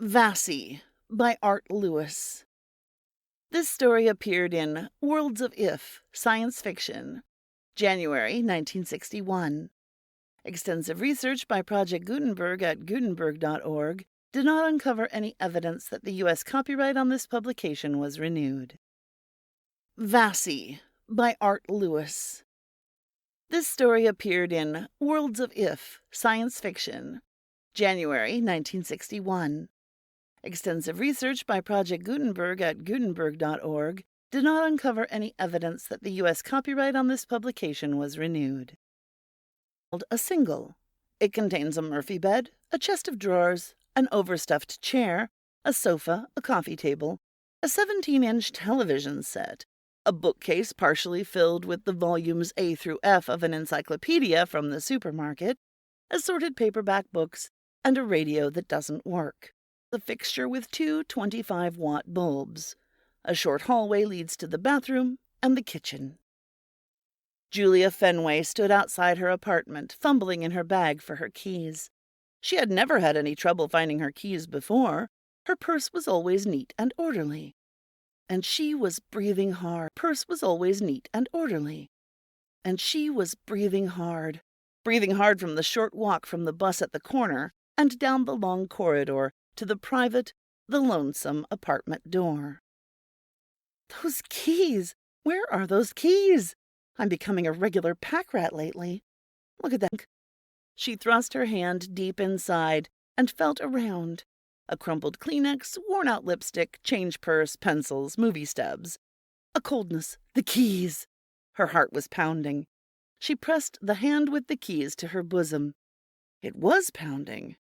Vassi by Art Lewis. This story appeared in Worlds of If, Science Fiction, January 1961. Extensive research by Project Gutenberg at Gutenberg.org did not uncover any evidence that the U.S. copyright on this publication was renewed. Vassi by Art Lewis. This story appeared in Worlds of If, Science Fiction, January 1961. Extensive research by Project Gutenberg at Gutenberg.org did not uncover any evidence that the U.S. copyright on this publication was renewed. A single. It contains a Murphy bed, a chest of drawers, an overstuffed chair, a sofa, a coffee table, a 17-inch television set, a bookcase partially filled with the volumes A through F of an encyclopedia from the supermarket, assorted paperback books, and a radio that doesn't work. The fixture with two 25-watt bulbs. A short hallway leads to the bathroom and the kitchen. Julia Fenway stood outside her apartment, fumbling in her bag for her keys. She had never had any trouble finding her keys before. Her purse was always neat and orderly. And she was breathing hard. Purse was always neat and orderly. And she was breathing hard from the short walk from the bus at the corner and down the long corridor to the private, the lonesome apartment door. Those keys! Where are those keys? I'm becoming a regular pack rat lately. Look at that. She thrust her hand deep inside and felt around. A crumpled Kleenex, worn-out lipstick, change purse, pencils, movie stubs. A coldness. The keys! Her heart was pounding. She pressed the hand with the keys to her bosom. It was pounding.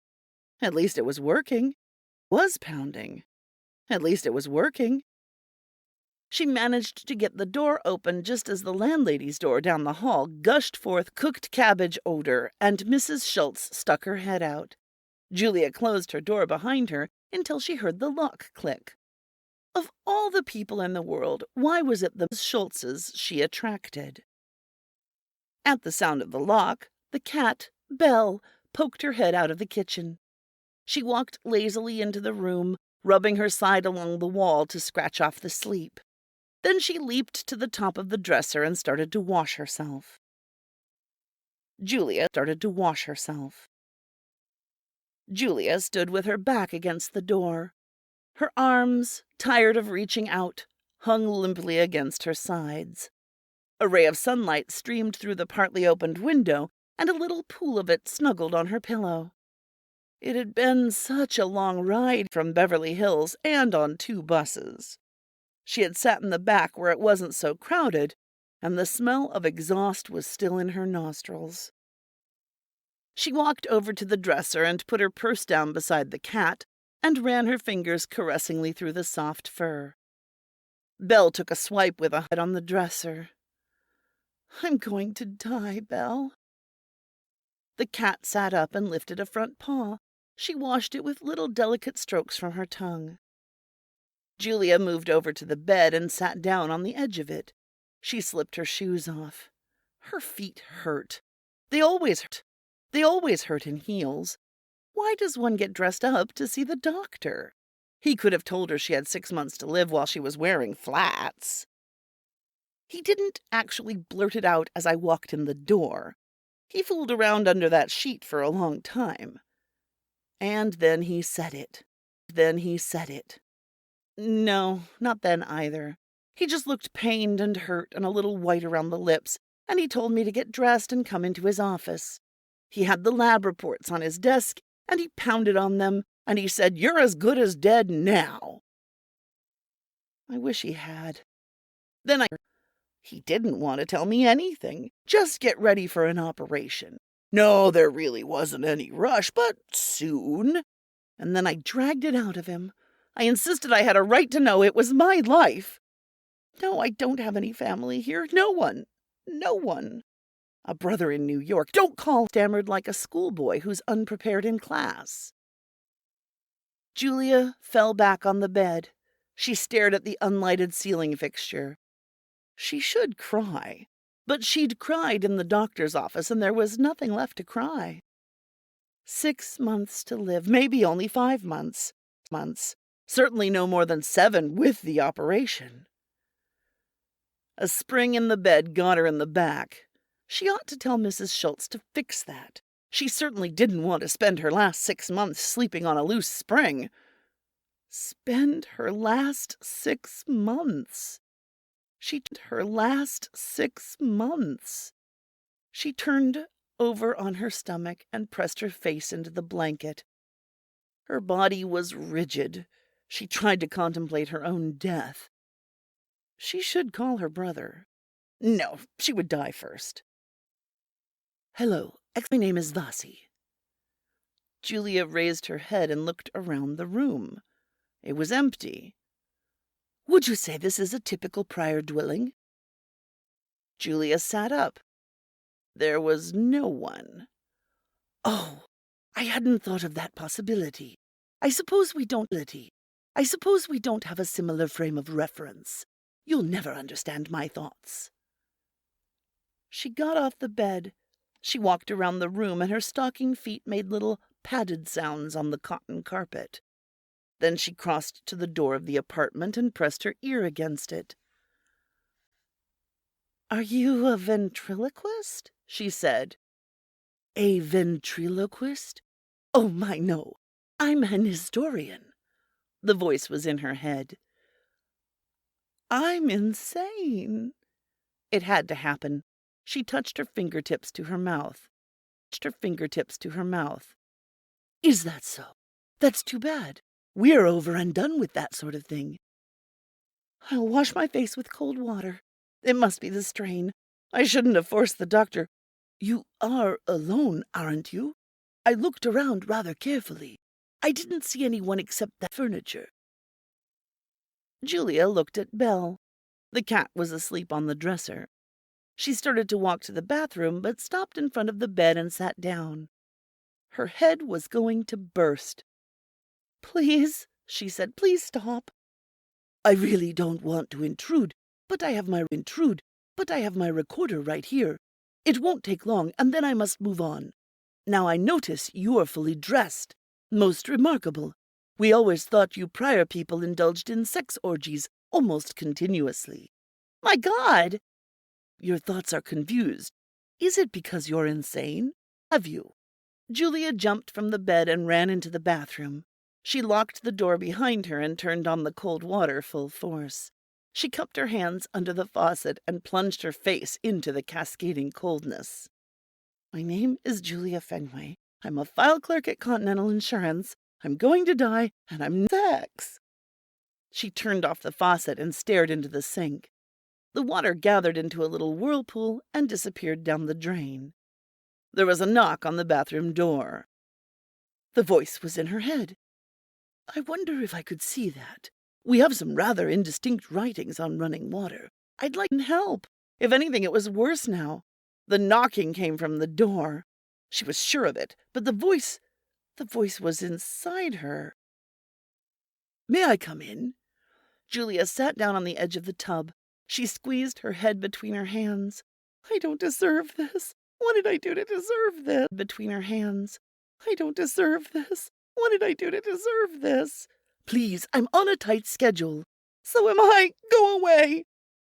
At least it was working. She managed to get the door open just as the landlady's door down the hall gushed forth cooked cabbage odor, and Mrs. Schultz stuck her head out. Julia closed her door behind her until she heard the lock click. Of all the people in the world, why was it the Schultzes she attracted? At the sound of the lock, the cat, Belle, poked her head out of the kitchen. She walked lazily into the room, rubbing her side along the wall to scratch off the sleep. Then she leaped to the top of the dresser and started to wash herself. Julia stood with her back against the door. Her arms, tired of reaching out, hung limply against her sides. A ray of sunlight streamed through the partly opened window, and a little pool of it snuggled on her pillow. It had been such a long ride from Beverly Hills and on 2 buses. She had sat in the back where it wasn't so crowded, and the smell of exhaust was still in her nostrils. She walked over to the dresser and put her purse down beside the cat and ran her fingers caressingly through the soft fur. Belle took a swipe with a head on the dresser. "I'm going to die, Belle." The cat sat up and lifted a front paw. She washed it with little delicate strokes from her tongue. Julia moved over to the bed and sat down on the edge of it. She slipped her shoes off. Her feet hurt. They always hurt in heels. Why does one get dressed up to see the doctor? He could have told her she had 6 months to live while she was wearing flats. He didn't actually blurt it out as I walked in the door. He fooled around under that sheet for a long time. And then he said it. No, not then either. He just looked pained and hurt and a little white around the lips, and he told me to get dressed and come into his office. He had the lab reports on his desk, and he pounded on them, and he said, "You're as good as dead now." I wish he had. He didn't want to tell me anything. Just get ready for an operation. No, there really wasn't any rush, but soon. And then I dragged it out of him. I insisted I had a right to know. It was my life. No, I don't have any family here. No one. A brother in New York. Don't call, stammered like a schoolboy who's unprepared in class. Julia fell back on the bed. She stared at the unlighted ceiling fixture. She should cry, but she'd cried in the doctor's office and there was nothing left to cry. 6 months to live, maybe only 5 months. months. Certainly no more than 7 with the operation. A spring in the bed got her in the back. She ought to tell Mrs. Schultz to fix that. She certainly didn't want to spend her last 6 months sleeping on a loose spring. Spend her last 6 months. She turned over on her stomach and pressed her face into the blanket. Her body was rigid. She tried to contemplate her own death. She should call her brother. No, she would die first. Hello, my name is Vassi. Julia raised her head and looked around the room. It was empty. Would you say this is a typical prior dwelling? Julia sat up. There was no one. Oh, I hadn't thought of that possibility. I suppose we don't have a similar frame of reference. You'll never understand my thoughts. She got off the bed. She walked around the room, and her stocking feet made little padded sounds on the cotton carpet. Then she crossed to the door of the apartment and pressed her ear against it. Are you a ventriloquist? She said. A ventriloquist? Oh, my, no. I'm an historian. The voice was in her head. I'm insane. It had to happen. She touched her fingertips to her mouth. Is that so? That's too bad. We're over and done with that sort of thing. I'll wash my face with cold water. It must be the strain. I shouldn't have forced the doctor. You are alone, aren't you? I looked around rather carefully. I didn't see anyone except that furniture. Julia looked at Belle. The cat was asleep on the dresser. She started to walk to the bathroom, but stopped in front of the bed and sat down. Her head was going to burst. Please, she said, please stop. I really don't want to intrude, but I have my recorder right here. It won't take long, and then I must move on. Now I notice you are fully dressed. Most remarkable. We always thought you prior people indulged in sex orgies almost continuously. My God! Your thoughts are confused. Is it because you're insane? Have you? Julia jumped from the bed and ran into the bathroom. She locked the door behind her and turned on the cold water full force. She cupped her hands under the faucet and plunged her face into the cascading coldness. My name is Julia Fenway. I'm a file clerk at Continental Insurance. I'm going to die, and I'm sex. She turned off the faucet and stared into the sink. The water gathered into a little whirlpool and disappeared down the drain. There was a knock on the bathroom door. The voice was in her head. I wonder if I could see that. We have some rather indistinct writings on running water. I'd like help. If anything, it was worse now. The knocking came from the door. She was sure of it, but the voice was inside her. May I come in? Julia sat down on the edge of the tub. She squeezed her head between her hands. I don't deserve this. What did I do to deserve this? Between her hands. I don't deserve this. What did I do to deserve this? Please, I'm on a tight schedule. So am I. Go away.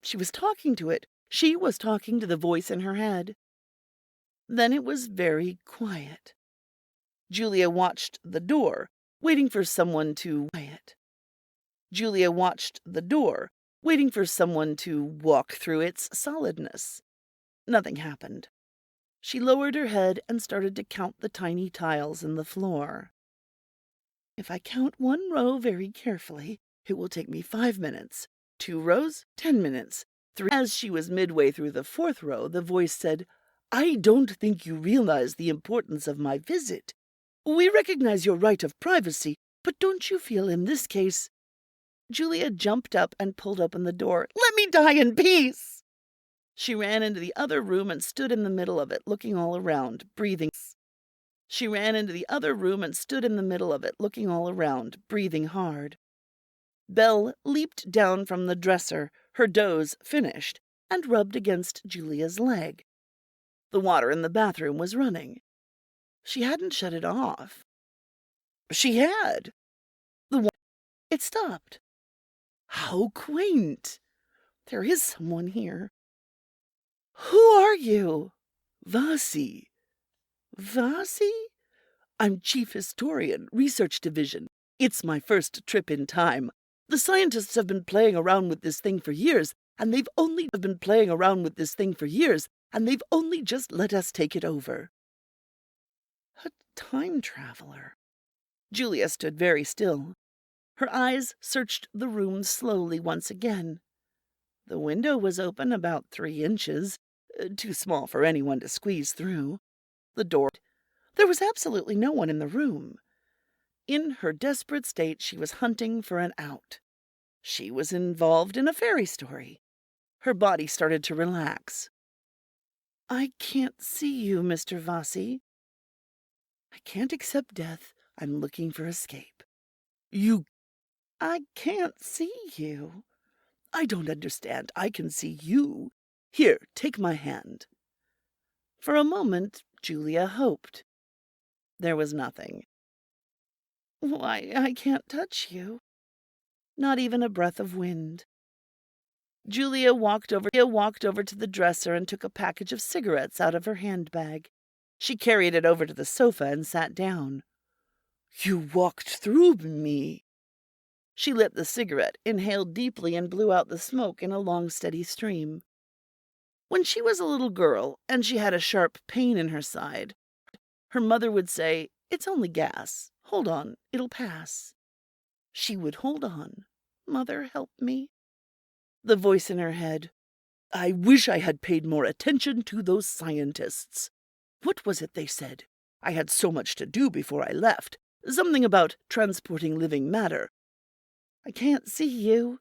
She was talking to it. She was talking to the voice in her head. Then it was very quiet. Julia watched the door, waiting for someone to walk through its solidness. Nothing happened. She lowered her head and started to count the tiny tiles in the floor. If I count one row very carefully, it will take me 5 minutes. 2 rows, 10 minutes. 3. As she was midway through the 4th row, the voice said, I don't think you realize the importance of my visit. We recognize your right of privacy, but don't you feel in this case... Julia jumped up and pulled open the door. Let me die in peace! She ran into the other room and stood in the middle of it, looking all around, breathing hard. Belle leaped down from the dresser, her doze finished, and rubbed against Julia's leg. The water in the bathroom was running. She hadn't shut it off. She had. The It stopped. How quaint! There is someone here. Who are you? Vassi. Vassi? I'm Chief Historian, Research Division. It's my first trip in time. The scientists have been playing around with this thing for years, and they've only just let us take it over. A time traveler. Julia stood very still. Her eyes searched the room slowly once again. The window was open about 3 inches, too small for anyone to squeeze through. The door. There was absolutely no one in the room. In her desperate state, she was hunting for an out. She was involved in a fairy story. Her body started to relax. I can't see you, Mr. Vassi. I can't accept death. I'm looking for escape. I can't see you. I don't understand. I can see you. Here, take my hand. For a moment, Julia hoped. There was nothing. Why, I can't touch you. Not even a breath of wind. Julia walked over to the dresser and took a package of cigarettes out of her handbag. She carried it over to the sofa and sat down. You walked through me. She lit the cigarette, inhaled deeply, and blew out the smoke in a long, steady stream. When she was a little girl and she had a sharp pain in her side, her mother would say, It's only gas. Hold on, it'll pass. She would hold on. Mother, help me. The voice in her head. I wish I had paid more attention to those scientists. What was it they said? I had so much to do before I left. Something about transporting living matter. I can't see you.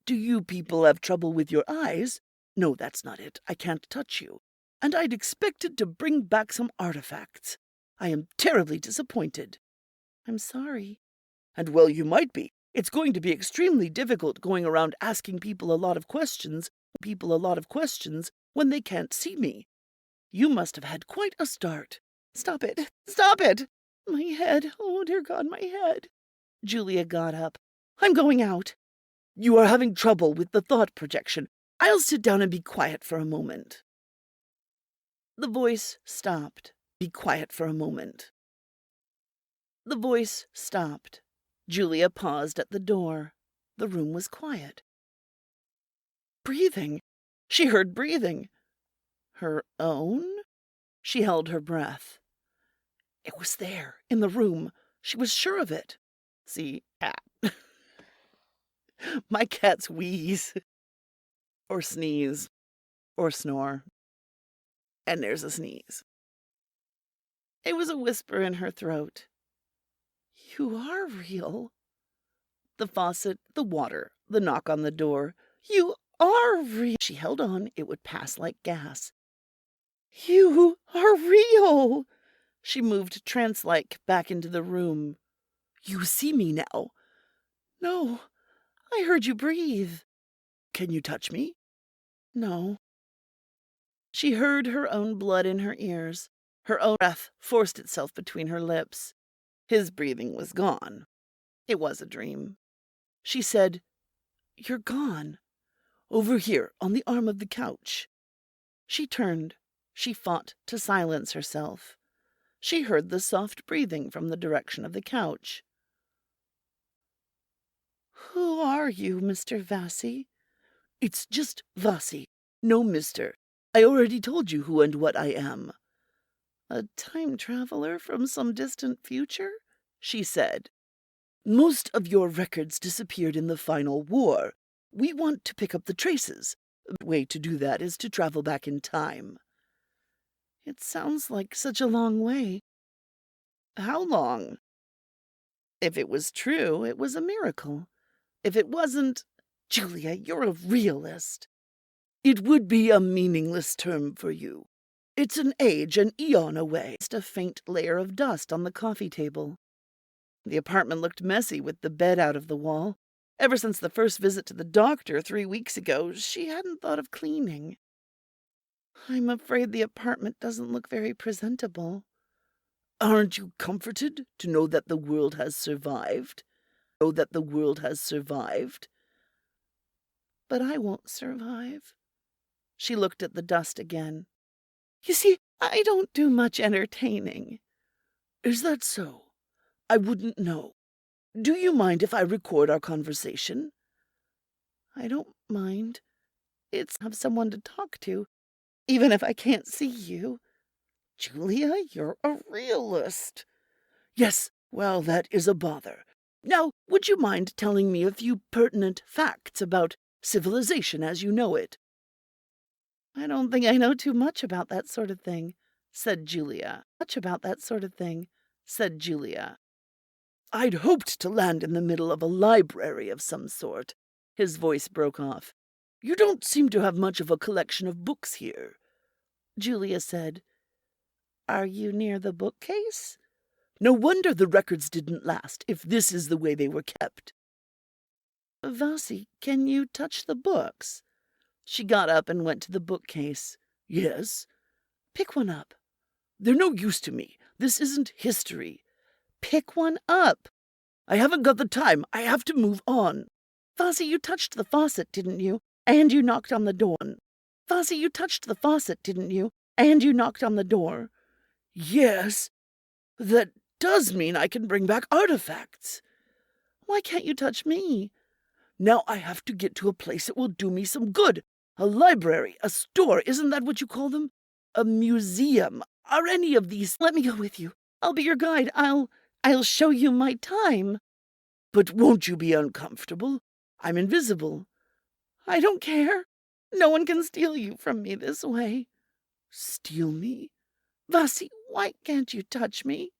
Do you people have trouble with your eyes? No, that's not it. I can't touch you. And I'd expected to bring back some artifacts. I am terribly disappointed. I'm sorry. And well, you might be. It's going to be extremely difficult going around asking people a lot of questions when they can't see me. You must have had quite a start. Stop it. Stop it. My head. Oh, dear God, my head. Julia got up. I'm going out. You are having trouble with the thought projection. I'll sit down and be quiet for a moment. The voice stopped. Be quiet for a moment. The voice stopped. Julia paused at the door. The room was quiet. Breathing. She heard breathing. Her own? She held her breath. It was there, in the room. She was sure of it. See, cat. My cats wheeze. Or sneeze. Or snore. And there's a sneeze. It was a whisper in her throat. You are real. The faucet, the water, the knock on the door. You are real. She held on. It would pass like gas. You are real. She moved trance-like back into the room. You see me now. No, I heard you breathe. Can you touch me? No. She heard her own blood in her ears. Her own breath forced itself between her lips. His breathing was gone. It was a dream. She said, You're gone. Over here, on the arm of the couch. She turned. She fought to silence herself. She heard the soft breathing from the direction of the couch. Who are you, Mr. Vassi? It's just Vassi. No, mister. I already told you who and what I am. A time traveler from some distant future? She said. Most of your records disappeared in the final war. We want to pick up the traces. The way to do that is to travel back in time. It sounds like such a long way. How long? If it was true, it was a miracle. If it wasn't, Julia, you're a realist. It would be a meaningless term for you. It's an age, an eon away. Just a faint layer of dust on the coffee table. The apartment looked messy with the bed out of the wall. Ever since the first visit to the doctor 3 weeks ago, she hadn't thought of cleaning. I'm afraid the apartment doesn't look very presentable. Aren't you comforted to know that the world has survived? know that the world has survived. But I won't survive. She looked at the dust again. You see, I don't do much entertaining. Is that so? I wouldn't know. Do you mind if I record our conversation? I don't mind. It's have someone to talk to, even if I can't see you. Julia, you're a realist. Yes, well, that is a bother. Now, would you mind telling me a few pertinent facts about civilization as you know it? I don't think I know too much about that sort of thing, said Julia. I'd hoped to land in the middle of a library of some sort. His voice broke off. You don't seem to have much of a collection of books here. Julia said, Are you near the bookcase? No wonder the records didn't last, if this is the way they were kept. Vassi, can you touch the books? She got up and went to the bookcase. Yes. Pick one up. They're no use to me. This isn't history. Pick one up. I haven't got the time. I have to move on. Vassi, you touched the faucet, didn't you? And you knocked on the door. Vassi, you touched the faucet, didn't you? And you knocked on the door. Yes. That does mean I can bring back artifacts. Why can't you touch me? Now I have to get to a place that will do me some good. A library, a store, isn't that what you call them? A museum. Are any of these? Let me go with you. I'll be your guide. I'll show you my time. But won't you be uncomfortable? I'm invisible. I don't care. No one can steal you from me this way. Steal me? Vassi, why can't you touch me?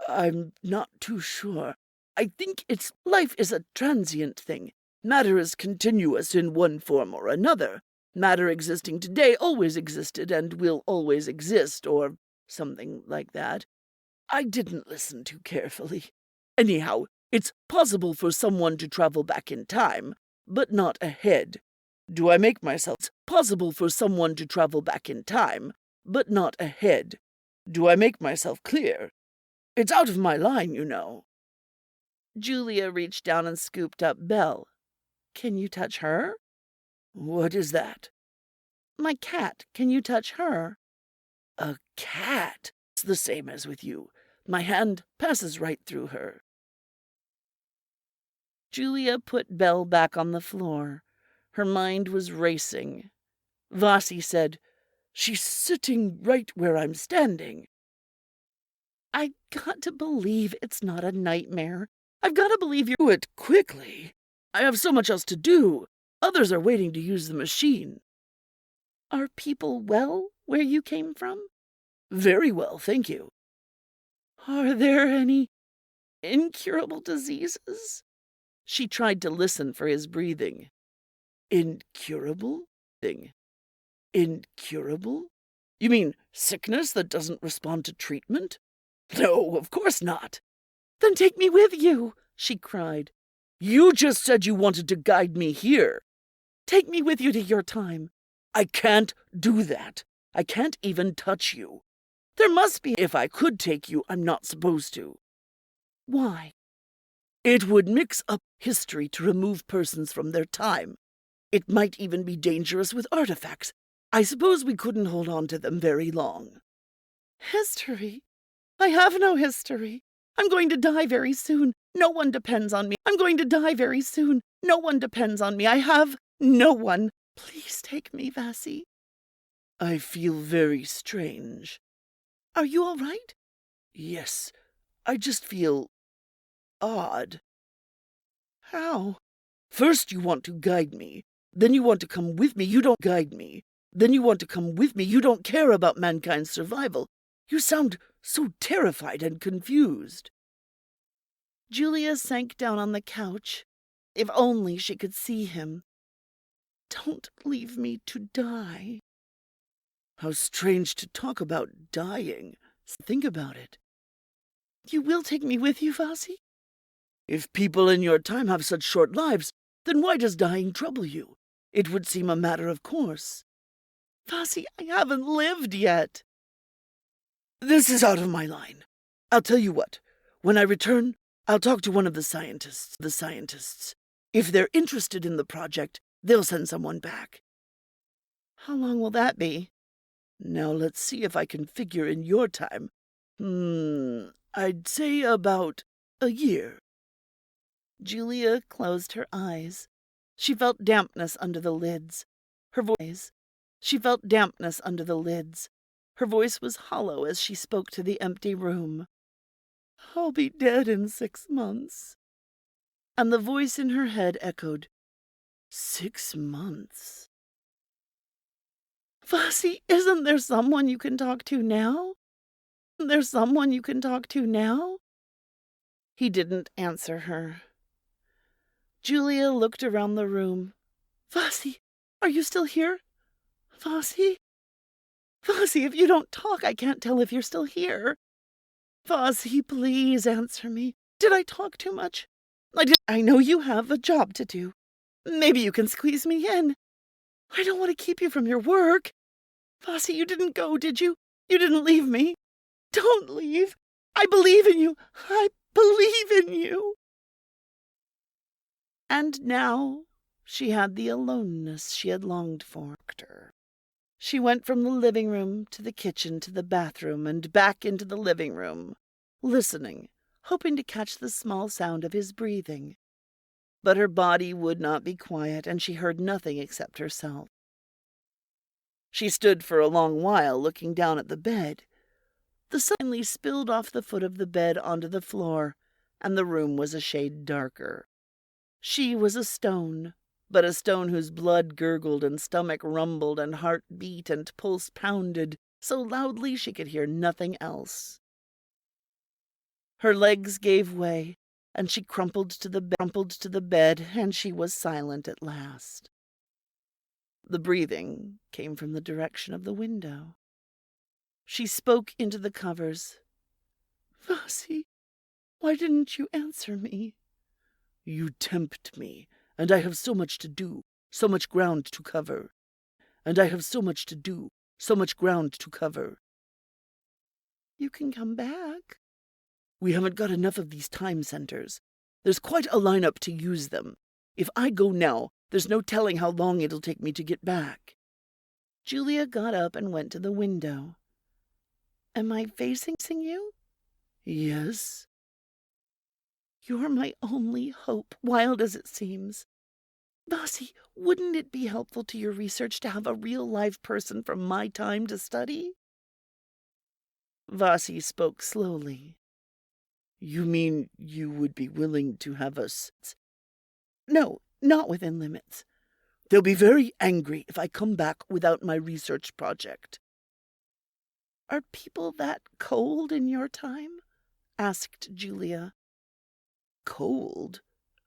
I'm not too sure. I think life is a transient thing. Matter is continuous in one form or another. Matter existing today always existed and will always exist, or something like that. I didn't listen too carefully. Anyhow, it's possible for someone to travel back in time, but not ahead. Do I make myself? It's possible for someone to travel back in time, but not ahead. Do I make myself clear? It's out of my line, you know. Julia reached down and scooped up Belle. Can you touch her? What is that? My cat. Can you touch her? A cat? It's the same as with you. My hand passes right through her. Julia put Belle back on the floor. Her mind was racing. Vassi said, She's sitting right where I'm standing. I got to believe it's not a nightmare. I've got to believe you do it quickly. I have so much else to do. Others are waiting to use the machine. Are people well where you came from? Very well, thank you. Are there any incurable diseases? She tried to listen for his breathing. Incurable? Incurable? You mean sickness that doesn't respond to treatment? No, of course not. Then take me with you, she cried. You just said you wanted to guide me here. Take me with you to your time. I can't do that. I can't even touch you. There must be. If I could take you, I'm not supposed to. Why? It would mix up history to remove persons from their time. It might even be dangerous with artifacts. I suppose we couldn't hold on to them very long. History? I have no history. I'm going to die very soon. No one depends on me. I'm going to die very soon. No one depends on me. I have no one. Please take me, Vassi. I feel very strange. Are you all right? Yes. I just feel odd. How? First you want to guide me. Then you want to come with me. You don't guide me. Then you want to come with me. You don't care about mankind's survival. You sound so terrified and confused. Julia sank down on the couch. If only she could see him. Don't leave me to die. How strange to talk about dying. Think about it. You will take me with you, Vassi? If people in your time have such short lives, then why does dying trouble you? It would seem a matter of course. Vassi, I haven't lived yet. This is out of my line. I'll tell you what. When I return, I'll talk to one of the scientists. If they're interested in the project, they'll send someone back. How long will that be? Now let's see if I can figure in your time. I'd say about a year. Julia closed her eyes. She felt dampness under the lids. Her voice was hollow as she spoke to the empty room. I'll be dead in 6 months. And the voice in her head echoed, 6 months. Vassi, isn't there someone you can talk to now? He didn't answer her. Julia looked around the room. Vassi, are you still here? Vassi? Vassi, if you don't talk, I can't tell if you're still here. Vassi, please answer me. Did I talk too much? I know you have a job to do. Maybe you can squeeze me in. I don't want to keep you from your work. Vassi, you didn't go, did you? You didn't leave me. Don't leave. I believe in you. I believe in you. And now she had the aloneness she had longed for. She went from the living room to the kitchen to the bathroom and back into the living room, listening, hoping to catch the small sound of his breathing. But her body would not be quiet, and she heard nothing except herself. She stood for a long while looking down at the bed. The sun finally spilled off the foot of the bed onto the floor, and the room was a shade darker. She was a stone, but a stone whose blood gurgled and stomach rumbled and heart beat and pulse pounded so loudly she could hear nothing else. Her legs gave way, and she crumpled to the bed, and she was silent at last. The breathing came from the direction of the window. She spoke into the covers. Vassi, why didn't you answer me? You tempt me, and I have so much to do, so much ground to cover. You can come back. We haven't got enough of these time centers. There's quite a lineup to use them. If I go now, there's no telling how long it'll take me to get back. Julia got up and went to the window. Am I facing you? Yes. You're my only hope, wild as it seems. Vassi, wouldn't it be helpful to your research to have a real-life person from my time to study? Vassi spoke slowly. You mean you would be willing to have us? No, not within limits. They'll be very angry if I come back without my research project. Are people that cold in your time? Asked Julia. Cold?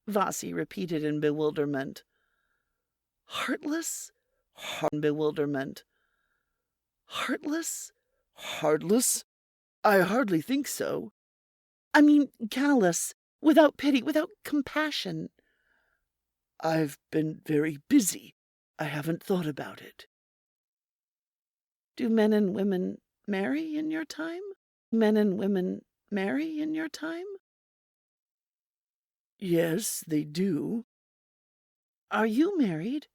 Vassi repeated in bewilderment. Heartless? Bewilderment. Heartless? Heartless? I hardly think so. I mean callous, without pity, without compassion. I've been very busy. I haven't thought about it. Do men and women marry in your time? Yes, they do. Are you married?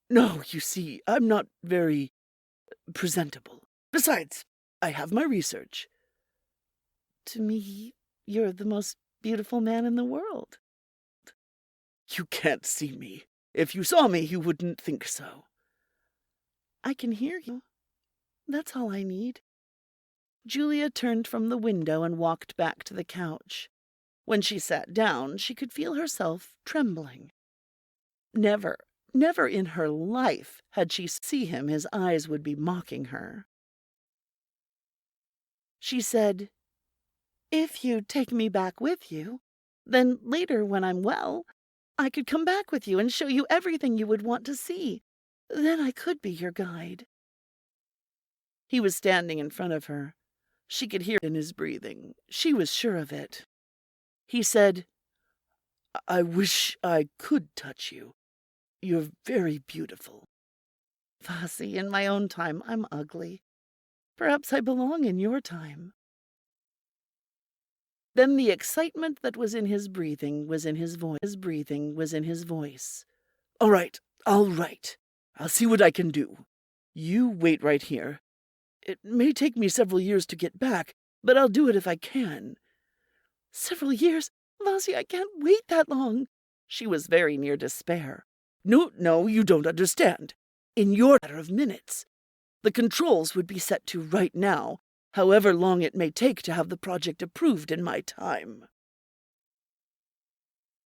No, you see, I'm not very presentable. Besides, I have my research. To me, you're the most beautiful man in the world. You can't see me. If you saw me, you wouldn't think so. I can hear you. That's all I need. Julia turned from the window and walked back to the couch. When she sat down, she could feel herself trembling. Never in her life had she seen him his eyes would be mocking her. She said, If you take me back with you, then later when I'm well, I could come back with you and show you everything you would want to see. Then I could be your guide. He was standing in front of her. She could hear it in his breathing. She was sure of it. He said, I wish I could touch you. You're very beautiful. Vassi, in my own time, I'm ugly. Perhaps I belong in your time. Then the excitement that was in his breathing was in his voice. His breathing was in his voice. All right. I'll see what I can do. You wait right here. It may take me several years to get back, but I'll do it if I can. Several years? Vassi, I can't wait that long. She was very near despair. No, you don't understand. In your matter of minutes. The controls would be set to right now, however long it may take to have the project approved in my time.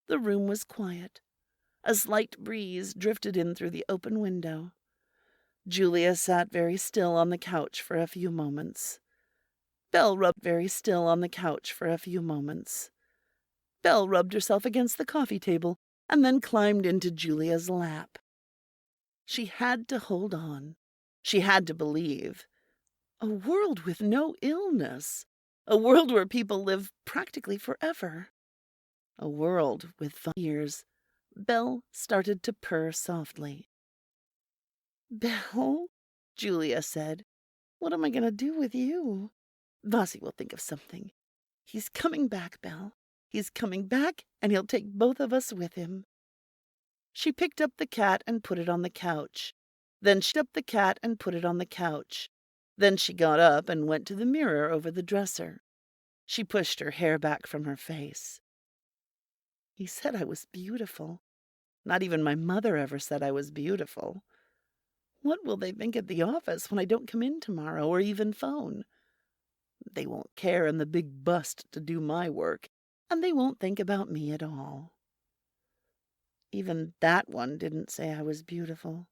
The room was quiet. A slight breeze drifted in through the open window. Julia sat very still on the couch for a few moments. Belle rubbed herself against the coffee table and then climbed into Julia's lap. She had to hold on. She had to believe. A world with no illness. A world where people live practically forever. A world with 5 years. Belle started to purr softly. Belle, Julia said, what am I going to do with you? Vassi will think of something. He's coming back, Belle. He's coming back, and he'll take both of us with him. She picked up the cat and put it on the couch. Then she got up and went to the mirror over the dresser. She pushed her hair back from her face. He said I was beautiful. Not even my mother ever said I was beautiful. What will they think at the office when I don't come in tomorrow or even phone? They won't care in the big bust to do my work, and they won't think about me at all. Even that one didn't say I was beautiful.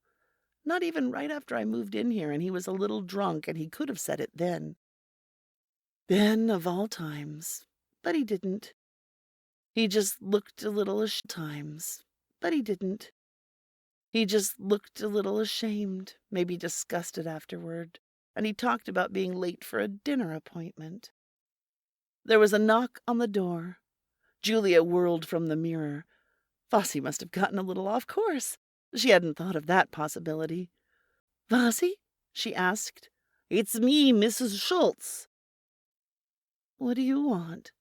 Not even right after I moved in here and he was a little drunk and he could have said it then. Then of all times. But he didn't. He just looked a little ashamed, maybe disgusted afterward, and he talked about being late for a dinner appointment. There was a knock on the door. Julia whirled from the mirror. Vassi must have gotten a little off course. She hadn't thought of that possibility. Vassi? She asked. It's me, Mrs. Schultz. What do you want?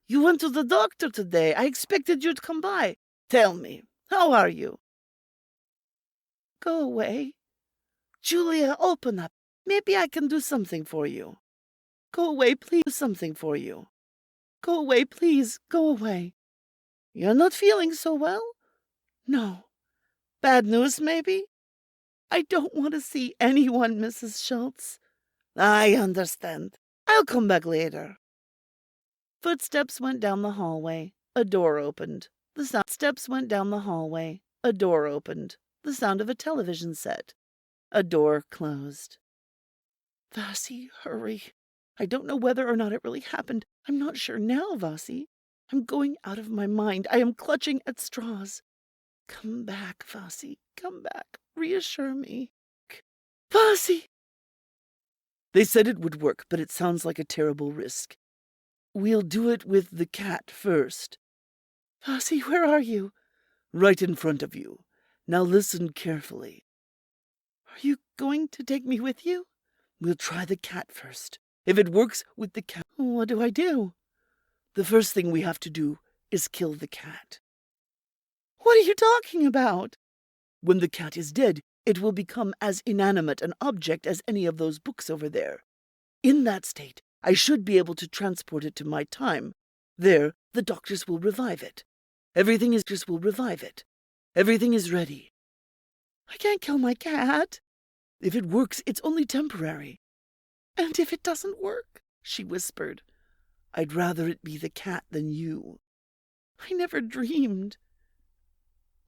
You went to the doctor today. I expected you'd come by. Tell me, how are you? Go away. Julia, open up. Maybe I can do something for you. Go away, please. Go away, please. Go away. You're not feeling so well? No. Bad news, maybe? I don't want to see anyone, Mrs. Schultz. I understand. I'll come back later. Footsteps went down the hallway. A door opened. The sound of a television set. A door closed. Vassi, hurry. I don't know whether or not it really happened. I'm not sure now, Vassi. I'm going out of my mind. I am clutching at straws. Come back, Vassi. Come back. Reassure me. Vassi! They said it would work, but it sounds like a terrible risk. We'll do it with the cat first. Vassi, where are you? Right in front of you. Now listen carefully. Are you going to take me with you? We'll try the cat first. If it works with the cat, what do I do? The first thing we have to do is kill the cat. What are you talking about? When the cat is dead, it will become as inanimate an object as any of those books over there. In that state, I should be able to transport it to my time. There, the doctors will revive it. Everything is ready. I can't kill my cat. If it works, it's only temporary. And if it doesn't work, she whispered, I'd rather it be the cat than you. I never dreamed.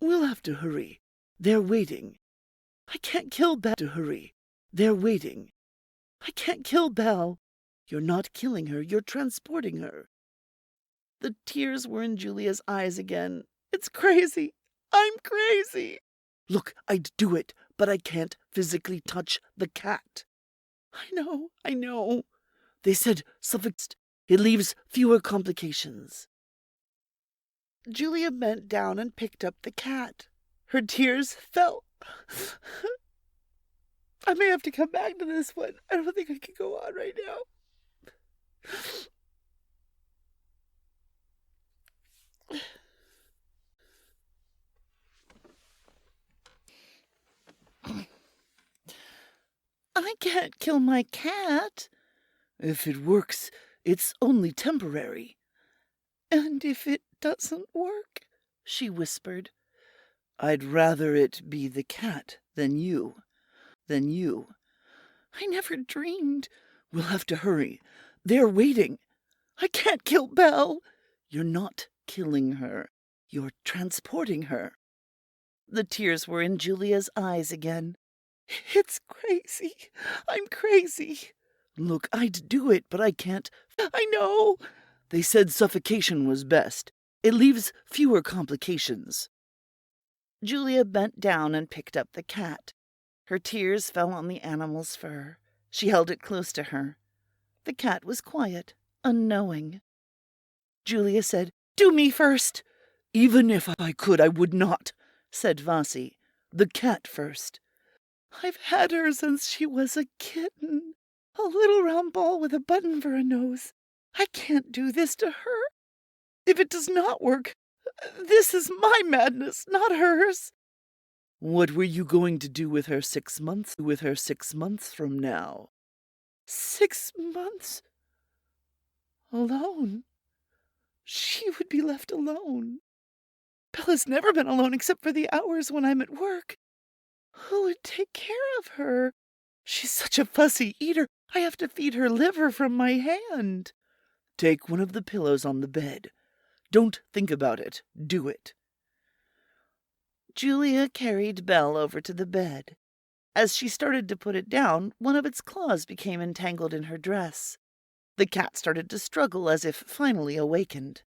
We'll have to hurry. They're waiting. I can't kill Belle. I can't kill Belle. You're not killing her, you're transporting her. The tears were in Julia's eyes again. It's crazy. I'm crazy. Look, I'd do it, but I can't physically touch the cat. I know. They said suffixed. It leaves fewer complications. Julia bent down and picked up the cat. Her tears fell. I may have to come back to this one. I don't think I can go on right now. I can't kill my cat. If it works, it's only temporary. And if it doesn't work, she whispered, I'd rather it be the cat than you. I never dreamed. We'll have to hurry. They're waiting. I can't kill Belle. You're not killing her. You're transporting her. The tears were in Julia's eyes again. It's crazy. I'm crazy. Look, I'd do it, but I can't. I know. They said suffocation was best. It leaves fewer complications. Julia bent down and picked up the cat. Her tears fell on the animal's fur. She held it close to her. The cat was quiet, unknowing. Julia said, Do me first. Even if I could, I would not, said Vassi. The cat first. I've had her since she was a kitten. A little round ball with a button for a nose. I can't do this to her. If it does not work, this is my madness, not hers. What were you going to do with her 6 months from now? 6 months? Alone? She would be left alone. Bella's never been alone except for the hours when I'm at work. Who would take care of her? She's such a fussy eater. I have to feed her liver from my hand. Take one of the pillows on the bed. Don't think about it. Do it. Julia carried Belle over to the bed. As she started to put it down, one of its claws became entangled in her dress. The cat started to struggle as if finally awakened.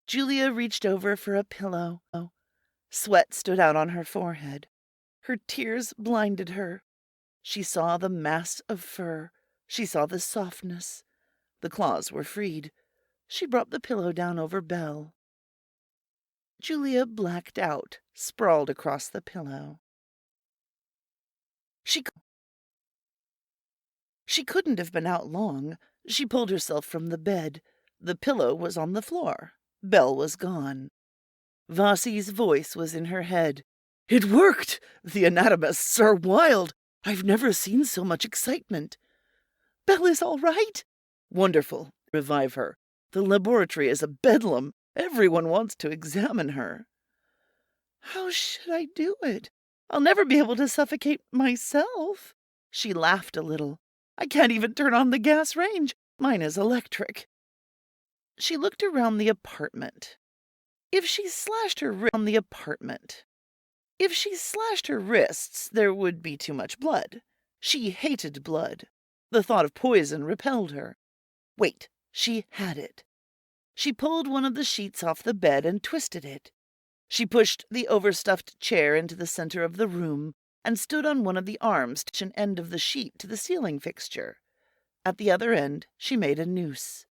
Julia reached over for a pillow. Sweat stood out on her forehead. Her tears blinded her. She saw the mass of fur. She saw the softness. The claws were freed. She brought the pillow down over Belle. Julia blacked out, sprawled across the pillow. She couldn't have been out long. She pulled herself from the bed. The pillow was on the floor. Belle was gone. Vassi's voice was in her head. It worked! The anatomists are wild. I've never seen so much excitement. Belle is all right. Wonderful. Revive her. The laboratory is a bedlam. Everyone wants to examine her. How should I do it? I'll never be able to suffocate myself. She laughed a little. I can't even turn on the gas range. Mine is electric. She looked around the apartment. If she slashed her wrists, there would be too much blood. She hated blood. The thought of poison repelled her. Wait, she had it. She pulled one of the sheets off the bed and twisted it. She pushed the overstuffed chair into the center of the room and stood on one of the arms to an end of the sheet to the ceiling fixture. At the other end, she made a noose.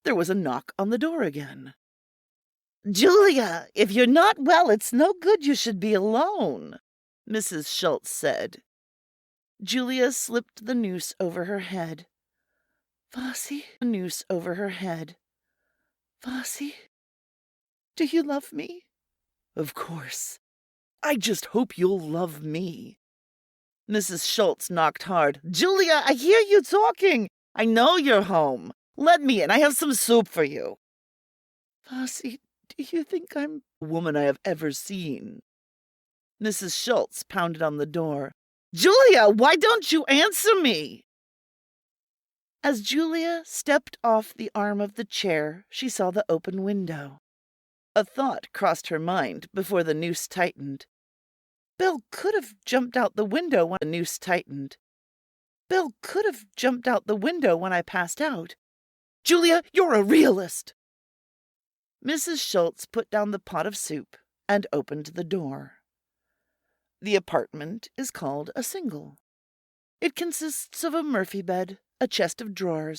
There was a knock on the door again. Julia, if you're not well, it's no good you should be alone, Mrs. Schultz said. Julia slipped the noose over her head. Vassi, a noose over her head. Vassi, do you love me? Of course. I just hope you'll love me. Mrs. Schultz knocked hard. Julia, I hear you talking. I know you're home. Let me in. I have some soup for you. Vassi, do you think I'm the woman I have ever seen? Mrs. Schultz pounded on the door. Julia, why don't you answer me? As Julia stepped off the arm of the chair, she saw the open window. A thought crossed her mind before the noose tightened. Belle could have jumped out the window when the noose tightened. Belle could have jumped out the window when I passed out. Julia, you're a realist! Mrs. Schultz put down the pot of soup and opened the door. The apartment is called a single. It consists of a Murphy bed, a chest of drawers,